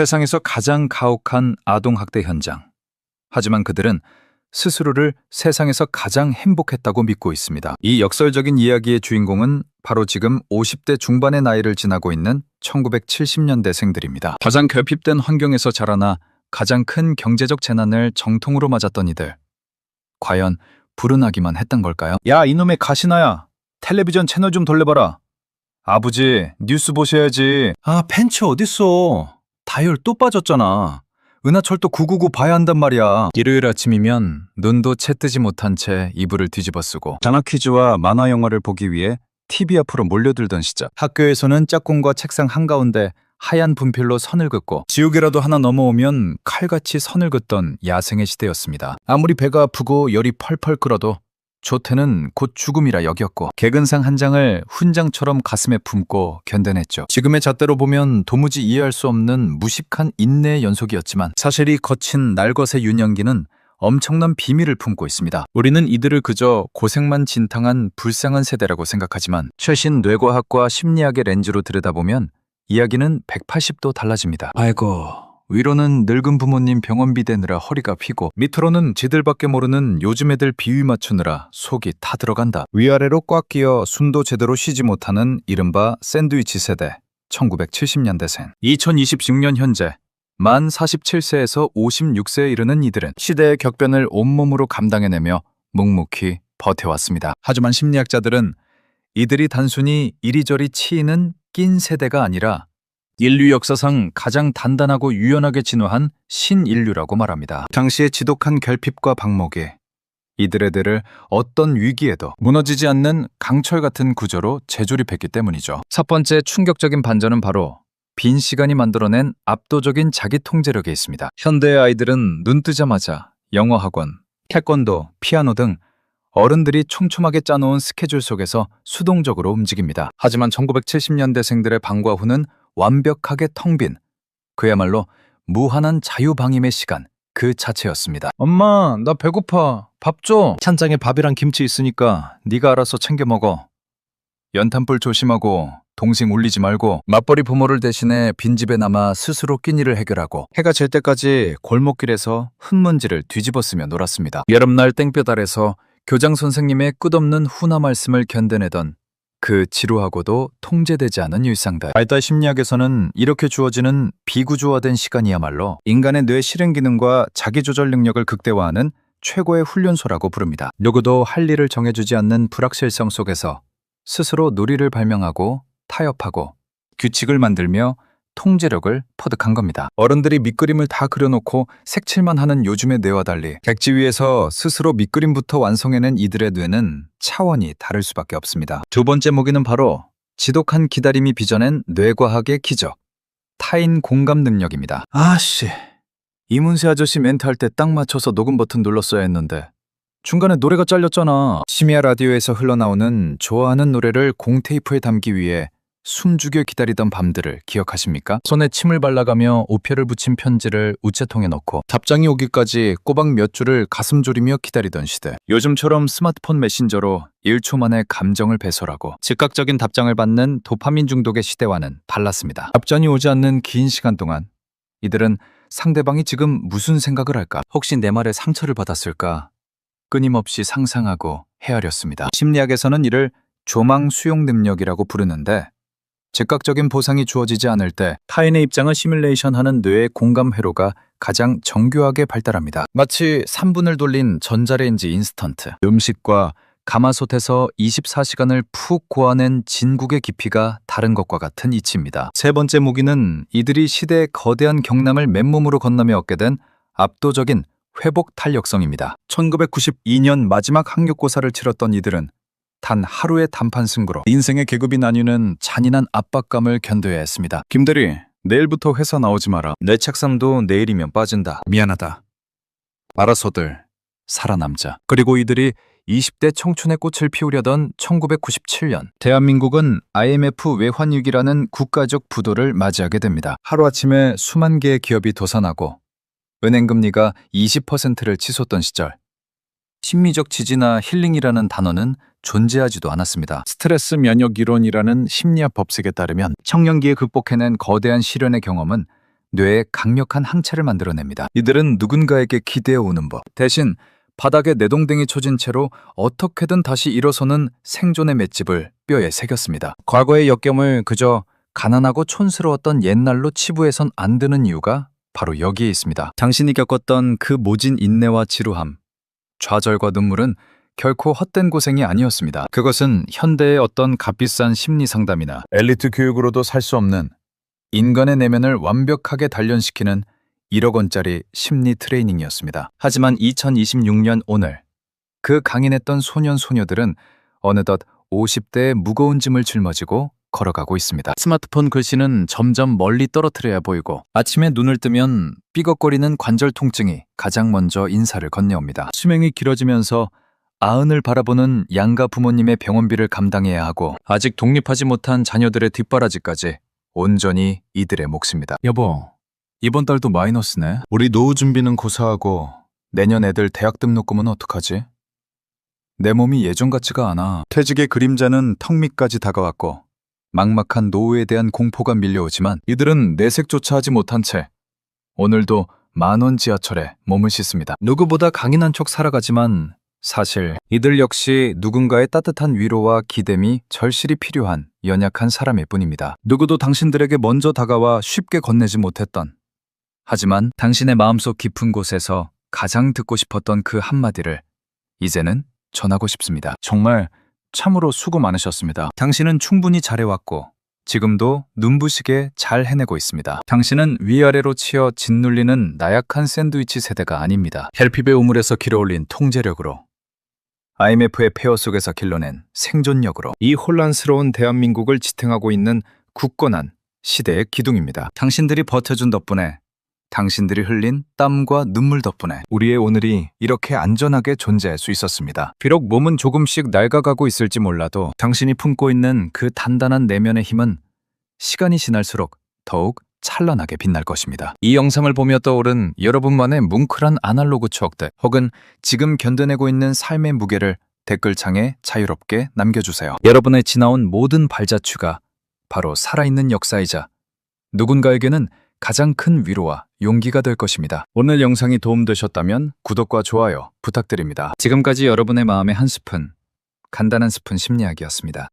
세상에서 가장 가혹한 아동학대 현장. 하지만 그들은 스스로를 세상에서 가장 행복했다고 믿고 있습니다. 이 역설적인 이야기의 주인공은 바로 지금 50대 중반의 나이를 지나고 있는 1970년대생들입니다. 가장 결핍된 환경에서 자라나 가장 큰 경제적 재난을 정통으로 맞았던 이들. 과연 불운하기만 했던 걸까요? 야, 이놈의 가시나야. 텔레비전 채널 좀 돌려봐라. 아버지, 뉴스 보셔야지. 아, 팬츠 어딨어? 다이얼 또 빠졌잖아. 은하철도 999 봐야 한단 말이야. 일요일 아침이면 눈도 채 뜨지 못한 채 이불을 뒤집어 쓰고 장학 퀴즈와 만화 영화를 보기 위해 TV 앞으로 몰려들던 시절. 학교에서는 짝꿍과 책상 한가운데 하얀 분필로 선을 긋고 지우개라도 하나 넘어오면 칼같이 선을 긋던 야생의 시대였습니다. 아무리 배가 아프고 열이 펄펄 끓어도 조퇴는 곧 죽음이라 여겼고 개근상 한 장을 훈장처럼 가슴에 품고 견뎌냈죠. 지금의 잣대로 보면 도무지 이해할 수 없는 무식한 인내의 연속이었지만 사실 이 거친 날것의 유년기는 엄청난 비밀을 품고 있습니다. 우리는 이들을 그저 고생만 진탕한 불쌍한 세대라고 생각하지만 최신 뇌과학과 심리학의 렌즈로 들여다보면 이야기는 180도 달라집니다. 아이고, 위로는 늙은 부모님 병원비 대느라 허리가 휘고 밑으로는 지들밖에 모르는 요즘 애들 비위 맞추느라 속이 타들어간다. 위아래로 꽉 끼어 숨도 제대로 쉬지 못하는 이른바 샌드위치 세대 1970년대생. 2026년 현재 만 47세에서 56세에 이르는 이들은 시대의 격변을 온몸으로 감당해내며 묵묵히 버텨왔습니다. 하지만 심리학자들은 이들이 단순히 이리저리 치이는 낀 세대가 아니라 인류 역사상 가장 단단하고 유연하게 진화한 신인류라고 말합니다. 당시의 지독한 결핍과 방목이 이들의 어떤 위기에도 무너지지 않는 강철 같은 구조로 재조립했기 때문이죠. 첫 번째 충격적인 반전은 바로 빈 시간이 만들어낸 압도적인 자기 통제력에 있습니다. 현대의 아이들은 눈 뜨자마자 영어 학원, 태권도, 피아노 등 어른들이 촘촘하게 짜놓은 스케줄 속에서 수동적으로 움직입니다. 하지만 1970년대생들의 방과 후는 완벽하게 텅 빈, 그야말로 무한한 자유방임의 시간 그 자체였습니다. 엄마, 나 배고파. 밥 줘. 찬장에 밥이랑 김치 있으니까 네가 알아서 챙겨 먹어. 연탄불 조심하고 동생 울리지 말고 맞벌이 부모를 대신해 빈집에 남아 스스로 끼니를 해결하고 해가 질 때까지 골목길에서 흙먼지를 뒤집어쓰며 놀았습니다. 여름날 땡볕 아래서 교장 선생님의 끝없는 훈화 말씀을 견뎌내던 그 지루하고도 통제되지 않은 일상들. 발달 심리학에서는 이렇게 주어지는 비구조화된 시간이야말로 인간의 뇌 실행 기능과 자기조절 능력을 극대화하는 최고의 훈련소라고 부릅니다. 누구도 할 일을 정해주지 않는 불확실성 속에서 스스로 놀이를 발명하고 타협하고 규칙을 만들며 통제력을 터득한 겁니다. 어른들이 밑그림을 다 그려놓고 색칠만 하는 요즘의 뇌와 달리 객지 위에서 스스로 밑그림부터 완성해낸 이들의 뇌는 차원이 다를 수밖에 없습니다. 두 번째 무기는 바로 지독한 기다림이 빚어낸 뇌과학의 기적, 타인 공감 능력입니다. 아씨, 이문세 아저씨 멘트할 때 딱 맞춰서 녹음 버튼 눌렀어야 했는데 중간에 노래가 잘렸잖아. 심야 라디오에서 흘러나오는 좋아하는 노래를 공테이프에 담기 위해 숨죽여 기다리던 밤들을 기억하십니까? 손에 침을 발라가며 우표를 붙인 편지를 우체통에 넣고 답장이 오기까지 꼬박 몇 줄을 가슴 졸이며 기다리던 시대. 요즘처럼 스마트폰 메신저로 1초 만에 감정을 배설하고 즉각적인 답장을 받는 도파민 중독의 시대와는 달랐습니다. 답장이 오지 않는 긴 시간 동안 이들은 상대방이 지금 무슨 생각을 할까? 혹시 내 말에 상처를 받았을까? 끊임없이 상상하고 헤아렸습니다. 심리학에서는 이를 조망 수용 능력이라고 부르는데 즉각적인 보상이 주어지지 않을 때 타인의 입장을 시뮬레이션하는 뇌의 공감 회로가 가장 정교하게 발달합니다. 마치 3분을 돌린 전자레인지 인스턴트. 음식과 가마솥에서 24시간을 푹 고아낸 진국의 깊이가 다른 것과 같은 이치입니다. 세 번째 무기는 이들이 시대의 거대한 경남을 맨몸으로 건너며 얻게 된 압도적인 회복 탄력성입니다. 1992년 마지막 학력고사를 치렀던 이들은 단 하루의 단판 승부로 인생의 계급이 나뉘는 잔인한 압박감을 견뎌야 했습니다. 김대리, 내일부터 회사 나오지 마라. 내 책상도 내일이면 빠진다. 미안하다. 알아서들 살아남자. 그리고 이들이 20대 청춘의 꽃을 피우려던 1997년 대한민국은 IMF 외환위기라는 국가적 부도를 맞이하게 됩니다. 하루아침에 수만 개의 기업이 도산하고 은행금리가 20%를 치솟던 시절 심리적 지지나 힐링이라는 단어는 존재하지도 않았습니다. 스트레스 면역 이론이라는 심리학 법칙에 따르면 청년기에 극복해낸 거대한 시련의 경험은 뇌에 강력한 항체를 만들어냅니다. 이들은 누군가에게 기대어 오는 법, 대신 바닥에 내동댕이 쳐진 채로 어떻게든 다시 일어서는 생존의 맷집을 뼈에 새겼습니다. 과거의 역경을 그저 가난하고 촌스러웠던 옛날로 치부해선 안 되는 이유가 바로 여기에 있습니다. 당신이 겪었던 그 모진 인내와 지루함, 좌절과 눈물은 결코 헛된 고생이 아니었습니다. 그것은 현대의 어떤 값비싼 심리 상담이나 엘리트 교육으로도 살 수 없는 인간의 내면을 완벽하게 단련시키는 1억 원짜리 심리 트레이닝이었습니다. 하지만 2026년 오늘 그 강인했던 소년 소녀들은 어느덧 50대의 무거운 짐을 짊어지고 걸어가고 있습니다. 스마트폰 글씨는 점점 멀리 떨어뜨려야 보이고 아침에 눈을 뜨면 삐걱거리는 관절 통증이 가장 먼저 인사를 건네옵니다. 수명이 길어지면서 아흔을 바라보는 양가 부모님의 병원비를 감당해야 하고 아직 독립하지 못한 자녀들의 뒷바라지까지 온전히 이들의 몫입니다. 여보, 이번 달도 마이너스네. 우리 노후 준비는 고사하고 내년 애들 대학 등록금은 어떡하지? 내 몸이 예전 같지가 않아. 퇴직의 그림자는 턱 밑까지 다가왔고 막막한 노후에 대한 공포가 밀려오지만 이들은 내색조차 하지 못한 채 오늘도 만원 지하철에 몸을 씻습니다. 누구보다 강인한 척 살아가지만 사실 이들 역시 누군가의 따뜻한 위로와 기댐이 절실히 필요한 연약한 사람일 뿐입니다. 누구도 당신들에게 먼저 다가와 쉽게 건네지 못했던, 하지만 당신의 마음속 깊은 곳에서 가장 듣고 싶었던 그 한마디를 이제는 전하고 싶습니다. 정말 참으로 수고 많으셨습니다. 당신은 충분히 잘해왔고 지금도 눈부시게 잘 해내고 있습니다. 당신은 위아래로 치어 짓눌리는 나약한 샌드위치 세대가 아닙니다. 헬핍의 우물에서 길어올린 통제력으로, IMF의 폐허 속에서 길러낸 생존력으로 이 혼란스러운 대한민국을 지탱하고 있는 굳건한 시대의 기둥입니다. 당신들이 버텨준 덕분에, 당신들이 흘린 땀과 눈물 덕분에 우리의 오늘이 이렇게 안전하게 존재할 수 있었습니다. 비록 몸은 조금씩 낡아가고 있을지 몰라도 당신이 품고 있는 그 단단한 내면의 힘은 시간이 지날수록 더욱 찬란하게 빛날 것입니다. 이 영상을 보며 떠오른 여러분만의 뭉클한 아날로그 추억들 혹은 지금 견뎌내고 있는 삶의 무게를 댓글창에 자유롭게 남겨주세요. 여러분의 지나온 모든 발자취가 바로 살아있는 역사이자 누군가에게는 가장 큰 위로와 용기가 될 것입니다. 오늘 영상이 도움되셨다면 구독과 좋아요 부탁드립니다. 지금까지 여러분의 마음의 한 스푼, 간단한 스푼 심리학이었습니다.